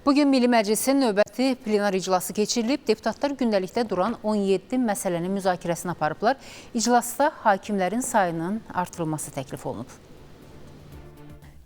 Bugün Milli Məclisin növbəti plenar iclası keçirilib. Deputatlar gündəlikdə duran 17 məsələnin müzakirəsini aparıblar. İclasda hakimlərin sayının artırılması təklif olunub.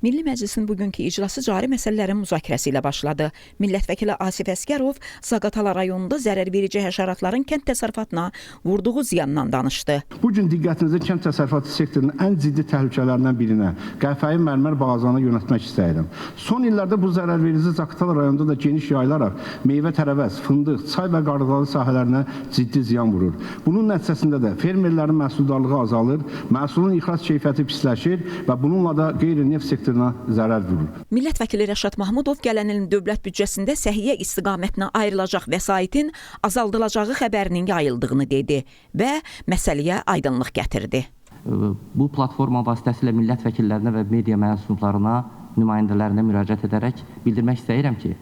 Milli Məclisin bugünkü iclası cari məsələlərin müzakirəsi ilə başladı. Millət vəkili Asif Əskərov Zaqatala rayonunda zərərverici həşəratların kənd təsərrüfatına vurduğu ziyandan danışdı. Bugün diqqətinizi kənd təsərrüfatı sektorunun ən ciddi təhlükələrindən birinə, Qərfəyi mərmər bağazlarına yönəltmək istəyirəm. Son illərdə bu zərərverici Zaqatala rayonunda da geniş yayılaraq meyvə tərəvəz, fındıq, çay və qarğıdalı sahələrinə ciddi ziyan vurur. Bunun nəticəsində də fermerlərin məhsuldarlığı azalır, məhsulun ixrac keyfiyyəti pisləşir və bununla da qeyri-neft sektoruna zərər vurur. Millət vəkili Rəşad Mahmudov gələn ilin dövlət büdcəsində səhiyyə istiqamətinə ayrılacaq vəsaitin azaldılacağı xəbərinin yayıldığını dedi və məsələyə aydınlıq gətirdi. Bu platforma vasitəsilə millət vəkillərinə və media mensublarına, nümayəndələrinə müraciət edərək bildirmək istəyirəm ki,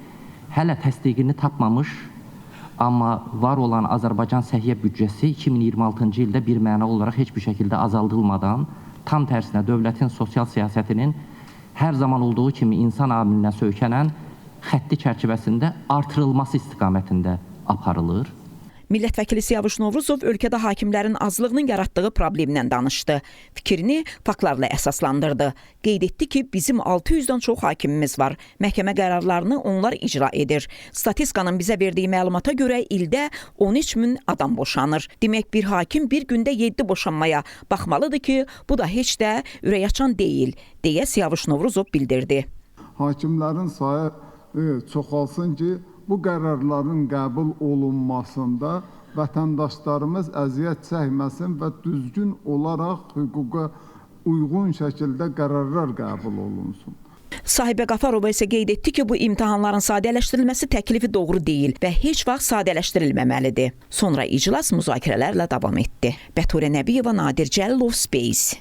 hələ təsdiqini tapmamış, amma var olan Azərbaycan səhiyyə büdcəsi 2026-cı ildə bir məna olaraq heç bir şəkildə azaldılmadan, tam tərsinə dövlətin sosial siyasətinin hər zaman olduğu kimi insan amilinə söykənən xətti çərçivəsində artırılması istiqamətində aparılır. Millət vəkili Siyavuş Novruzov ölkədə hakimlərin azlığının yaratdığı problemdən danışdı. Fikrini faktlarla əsaslandırdı. Qeyd etdi ki, bizim 600-dən çox hakimimiz var. Məhkəmə qərarlarını onlar icra edir. Statistikanın bizə verdiyi məlumata görə ildə 13 min adam boşanır. Demək, bir hakim bir gündə 7 boşanmaya baxmalıdır ki, bu da heç də ürək açan deyil, deyə Siyavuş Novruzov bildirdi. Hakimlərin sayı çoxalsın ki, bu qərarların qəbul olunmasında vətəndaşlarımız əziyyət çəkməsin və düzgün olaraq hüquqa uyğun şəkildə qərarlar qəbul olunsun. Sahibə Qafarova isə qeyd etdi ki, bu imtahanların sadələşdirilməsi təklifi doğru deyil və heç vaxt sadələşdirilməməlidir. Sonra iclas müzakirələrlə davam etdi. Bəturə Nəbiyeva, Nadir Cəllov, Space.